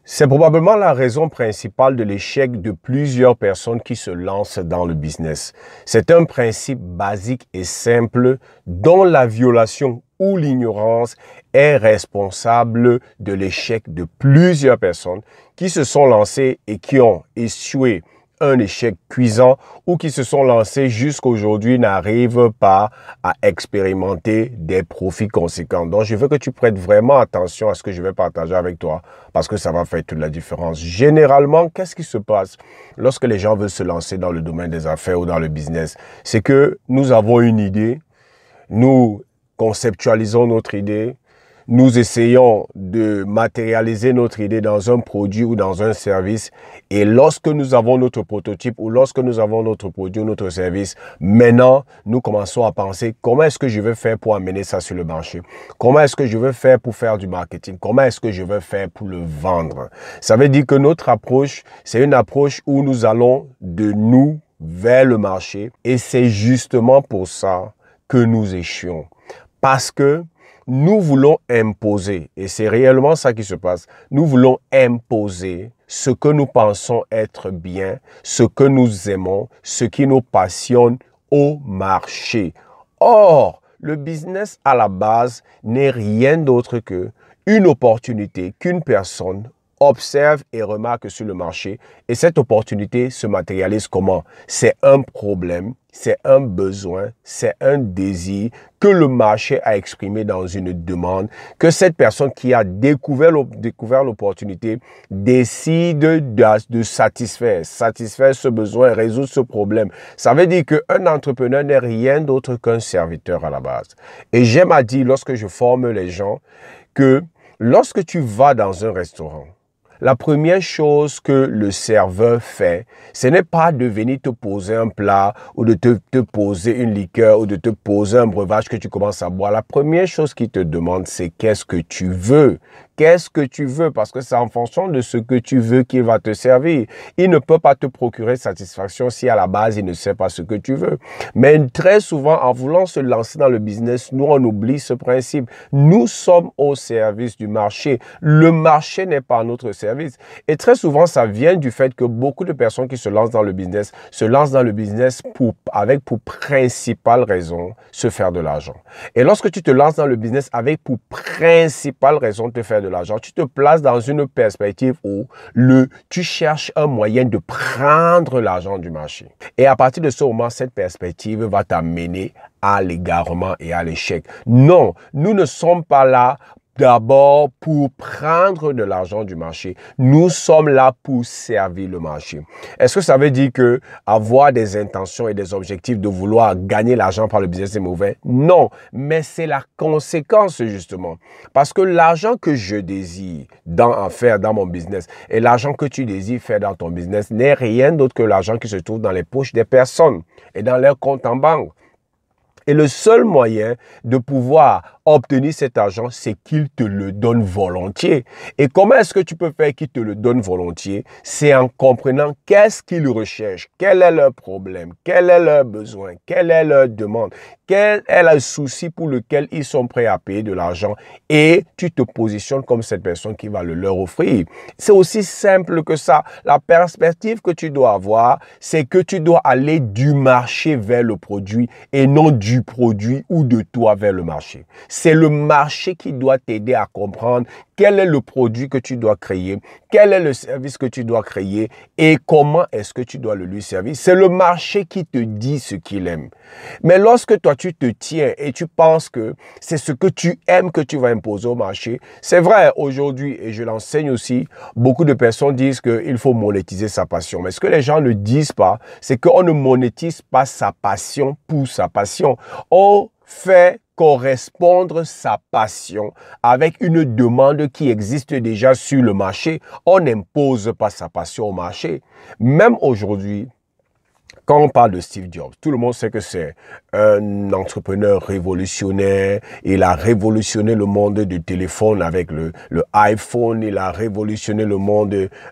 C'est probablement la raison principale de l'échec de plusieurs personnes qui se lancent dans le business. C'est un principe basique et simple dont la violation ou l'ignorance est responsable de l'échec de plusieurs personnes qui se sont lancées et qui ont échoué un échec cuisant ou qui se sont lancés jusqu'à aujourd'hui n'arrivent pas à expérimenter des profits conséquents. Donc, je veux que tu prêtes vraiment attention à ce que je vais partager avec toi parce que ça va faire toute la différence. Généralement, qu'est-ce qui se passe lorsque les gens veulent se lancer dans le domaine des affaires ou dans le business? C'est que nous avons une idée, nous conceptualisons notre idée, nous essayons de matérialiser notre idée dans un produit ou dans un service. Et lorsque nous avons notre prototype ou lorsque nous avons notre produit ou notre service, maintenant, nous commençons à penser comment est-ce que je vais faire pour amener ça sur le marché? Comment est-ce que je vais faire pour faire du marketing? Comment est-ce que je vais faire pour le vendre? Ça veut dire que notre approche, c'est une approche où nous allons de nous vers le marché. Et c'est justement pour ça que nous échouons. Parce que nous voulons imposer, et c'est réellement ça qui se passe, nous voulons imposer ce que nous pensons être bien, ce que nous aimons, ce qui nous passionne au marché. Or, le business à la base n'est rien d'autre que une opportunité qu'une personne observe et remarque sur le marché et cette opportunité se matérialise comment? C'est un problème, c'est un besoin, c'est un désir que le marché a exprimé dans une demande, que cette personne qui a découvert l'opportunité décide de satisfaire ce besoin, résoudre ce problème. Ça veut dire qu'un entrepreneur n'est rien d'autre qu'un serviteur à la base. Et j'aime à dire lorsque je forme les gens que lorsque tu vas dans un restaurant, la première chose que le serveur fait, ce n'est pas de venir te poser un plat ou de te poser une liqueur ou de te poser un breuvage que tu commences à boire. La première chose qu'il te demande, c'est qu'est-ce que tu veux? Qu'est-ce que tu veux? Parce que c'est en fonction de ce que tu veux qu'il va te servir. Il ne peut pas te procurer satisfaction si à la base, il ne sait pas ce que tu veux. Mais très souvent, en voulant se lancer dans le business, nous, on oublie ce principe. Nous sommes au service du marché. Le marché n'est pas notre service. Et très souvent, ça vient du fait que beaucoup de personnes qui se lancent dans le business avec pour principale raison se faire de l'argent. Et lorsque tu te lances dans le business avec pour principale raison de te faire de l'argent, tu te places dans une perspective où tu cherches un moyen de prendre l'argent du marché. Et à partir de ce moment, cette perspective va t'amener à l'égarement et à l'échec. Non, nous ne sommes pas là d'abord pour prendre de l'argent du marché. Nous sommes là pour servir le marché. Est-ce que ça veut dire que avoir des intentions et des objectifs de vouloir gagner l'argent par le business est mauvais? Non, mais c'est la conséquence justement. Parce que l'argent que je désire faire dans mon business et l'argent que tu désires faire dans ton business n'est rien d'autre que l'argent qui se trouve dans les poches des personnes et dans leurs comptes en banque. Et le seul moyen de pouvoir obtenir cet argent, c'est qu'il te le donne volontiers. Et comment est-ce que tu peux faire qu'il te le donne volontiers? C'est en comprenant qu'est-ce qu'ils recherchent, quel est leur problème, quel est leur besoin, quelle est leur demande, quel est le souci pour lequel ils sont prêts à payer de l'argent. Et tu te positionnes comme cette personne qui va le leur offrir. C'est aussi simple que ça. La perspective que tu dois avoir, c'est que tu dois aller du marché vers le produit et non du produit ou de toi vers le marché. C'est le marché qui doit t'aider à comprendre quel est le produit que tu dois créer, quel est le service que tu dois créer et comment est-ce que tu dois le lui servir. C'est le marché qui te dit ce qu'il aime. Mais lorsque toi, tu te tiens et tu penses que c'est ce que tu aimes que tu vas imposer au marché, c'est vrai aujourd'hui, et je l'enseigne aussi, beaucoup de personnes disent qu'il faut monétiser sa passion. Mais ce que les gens ne disent pas, c'est qu'on ne monétise pas sa passion pour sa passion. On fait correspondre sa passion avec une demande qui existe déjà sur le marché. On n'impose pas sa passion au marché. Même aujourd'hui, quand on parle de Steve Jobs, tout le monde sait que c'est un entrepreneur révolutionnaire. Il a révolutionné le monde du téléphone avec le iPhone. Il a révolutionné le monde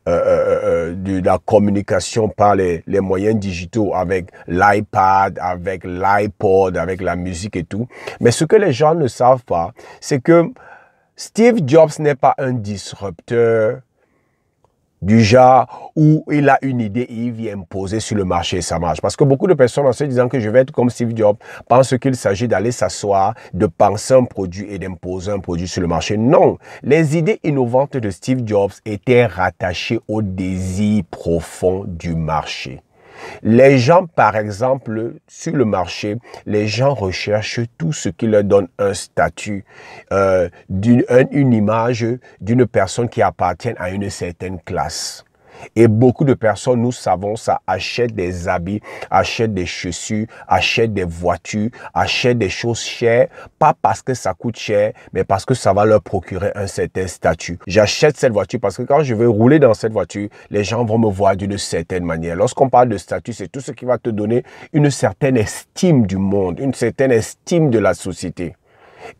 de la communication par les moyens digitaux avec l'iPad, avec l'iPod, avec la musique et tout. Mais ce que les gens ne savent pas, c'est que Steve Jobs n'est pas un disrupteur Du genre où il a une idée et il vient imposer sur le marché et ça marche. Parce que beaucoup de personnes, en se disant que je vais être comme Steve Jobs, pensent qu'il s'agit d'aller s'asseoir, de penser un produit et d'imposer un produit sur le marché. Non, les idées innovantes de Steve Jobs étaient rattachées au désir profond du marché. Les gens, par exemple, sur le marché, les gens recherchent tout ce qui leur donne un statut, une image d'une personne qui appartient à une certaine classe. Et beaucoup de personnes, nous savons ça, achètent des habits, achètent des chaussures, achètent des voitures, achètent des choses chères, pas parce que ça coûte cher, mais parce que ça va leur procurer un certain statut. J'achète cette voiture parce que quand je vais rouler dans cette voiture, les gens vont me voir d'une certaine manière. Lorsqu'on parle de statut, c'est tout ce qui va te donner une certaine estime du monde, une certaine estime de la société.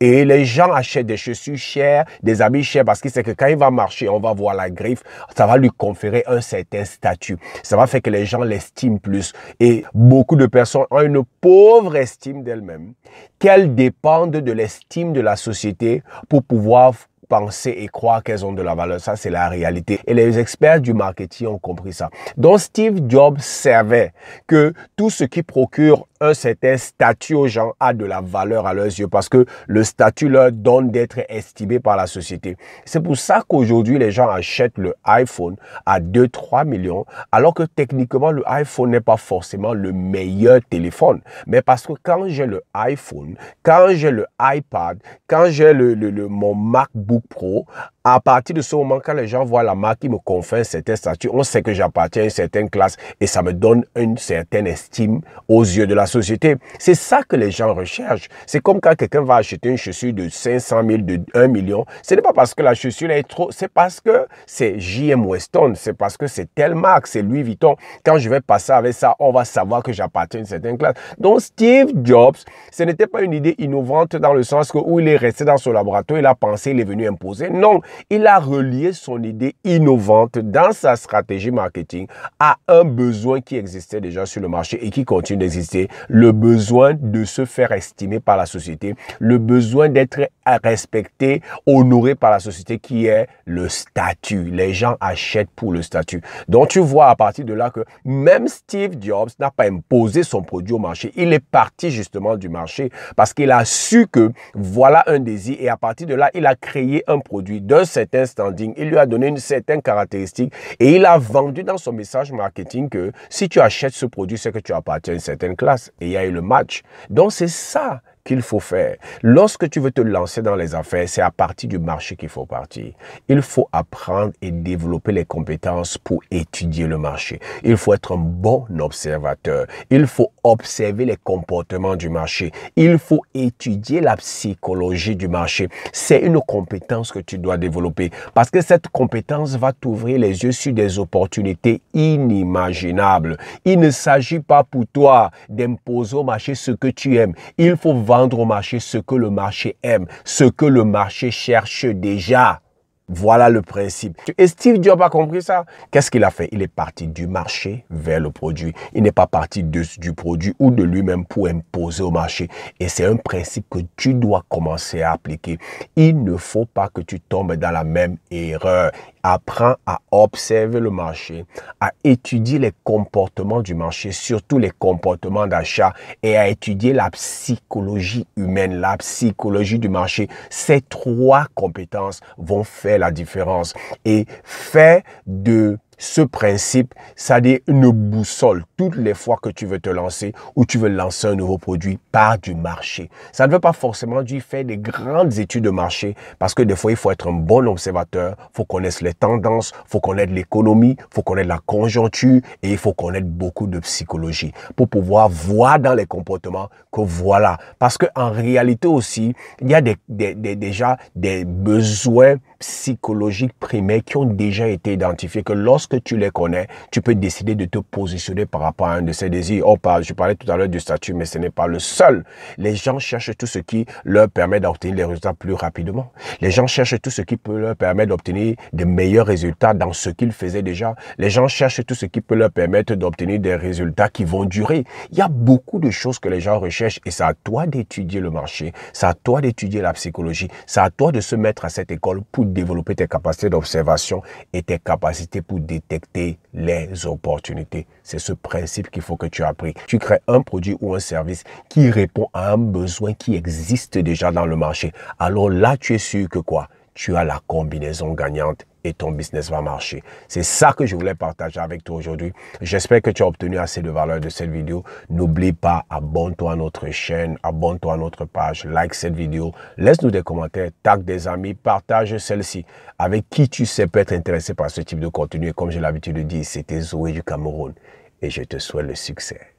Et les gens achètent des chaussures chères, des habits chers parce qu'ils savent que quand il va marcher, on va voir la griffe, ça va lui conférer un certain statut. Ça va faire que les gens l'estiment plus. Et beaucoup de personnes ont une pauvre estime d'elles-mêmes, qu'elles dépendent de l'estime de la société pour pouvoir penser et croire qu'elles ont de la valeur. Ça, c'est la réalité. Et les experts du marketing ont compris ça. Donc, Steve Jobs savait que tout ce qui procure un certain statut aux gens a de la valeur à leurs yeux parce que le statut leur donne d'être estimé par la société. C'est pour ça qu'aujourd'hui, les gens achètent le iPhone à 2-3 millions alors que techniquement, le iPhone n'est pas forcément le meilleur téléphone. Mais parce que quand j'ai le iPhone, quand j'ai le iPad, quand j'ai mon MacBook Pro, à partir de ce moment, quand les gens voient la marque qui me confère un certain statut, on sait que j'appartiens à une certaine classe et ça me donne une certaine estime aux yeux de la société. C'est ça que les gens recherchent. C'est comme quand quelqu'un va acheter une chaussure de 500 000, de 1 million. Ce n'est pas parce que la chaussure est trop, c'est parce que c'est J.M. Weston, c'est parce que c'est telle marque, c'est Louis Vuitton. Quand je vais passer avec ça, on va savoir que j'appartiens à une certaine classe. Donc Steve Jobs, ce n'était pas une idée innovante dans le sens où il est resté dans son laboratoire, il a pensé, il est venu imposer. Non, il a relié son idée innovante dans sa stratégie marketing à un besoin qui existait déjà sur le marché et qui continue d'exister, le besoin de se faire estimer par la société, le besoin d'être respecté, honoré par la société qui est le statut. Les gens achètent pour le statut. Donc tu vois à partir de là que même Steve Jobs n'a pas imposé son produit au marché. Il est parti justement du marché parce qu'il a su que voilà un désir et à partir de là, il a créé un produit d'un certain standing. Il lui a donné une certaine caractéristique et il a vendu dans son message marketing que si tu achètes ce produit, c'est que tu appartiens à une certaine classe. Et il y a eu le match. Donc c'est ça qu'il faut faire. Lorsque tu veux te lancer dans les affaires, c'est à partir du marché qu'il faut partir. Il faut apprendre et développer les compétences pour étudier le marché. Il faut être un bon observateur. Il faut observer les comportements du marché. Il faut étudier la psychologie du marché. C'est une compétence que tu dois développer parce que cette compétence va t'ouvrir les yeux sur des opportunités inimaginables. Il ne s'agit pas pour toi d'imposer au marché ce que tu aimes. Il faut vendre au marché ce que le marché aime, ce que le marché cherche déjà. Voilà le principe. Et Steve Jobs a compris ça. Qu'est-ce qu'il a fait? Il est parti du marché vers le produit. Il n'est pas parti du produit ou de lui-même pour imposer au marché. Et c'est un principe que tu dois commencer à appliquer. Il ne faut pas que tu tombes dans la même erreur. Apprends à observer le marché, à étudier les comportements du marché, surtout les comportements d'achat et à étudier la psychologie humaine, la psychologie du marché. Ces trois compétences vont faire la différence et faire de ce principe, c'est-à-dire une boussole toutes les fois que tu veux te lancer ou tu veux lancer un nouveau produit par du marché. Ça ne veut pas forcément dire faire des grandes études de marché parce que des fois, il faut être un bon observateur, il faut connaître les tendances, il faut connaître l'économie, il faut connaître la conjoncture et il faut connaître beaucoup de psychologie pour pouvoir voir dans les comportements que voilà. Parce qu'en réalité aussi, il y a déjà des besoins psychologiques primaires qui ont déjà été identifiés que lorsque lorsque tu les connais, tu peux décider de te positionner par rapport à un de ces désirs. Oh, je parlais tout à l'heure du statut, mais ce n'est pas le seul. Les gens cherchent tout ce qui leur permet d'obtenir les résultats plus rapidement. Les gens cherchent tout ce qui peut leur permettre d'obtenir de meilleurs résultats dans ce qu'ils faisaient déjà. Les gens cherchent tout ce qui peut leur permettre d'obtenir des résultats qui vont durer. Il y a beaucoup de choses que les gens recherchent et c'est à toi d'étudier le marché, c'est à toi d'étudier la psychologie, c'est à toi de se mettre à cette école pour développer tes capacités d'observation et tes capacités pour détecter les opportunités. C'est ce principe qu'il faut que tu appliques. Tu crées un produit ou un service qui répond à un besoin qui existe déjà dans le marché. Alors là, tu es sûr que quoi? Tu as la combinaison gagnante et ton business va marcher. C'est ça que je voulais partager avec toi aujourd'hui. J'espère que tu as obtenu assez de valeur de cette vidéo. N'oublie pas, abonne-toi à notre chaîne, abonne-toi à notre page, like cette vidéo, laisse-nous des commentaires, tag des amis, partage celle-ci avec qui tu sais peut être intéressé par ce type de contenu. Et comme j'ai l'habitude de dire, c'était Zoé du Cameroun et je te souhaite le succès.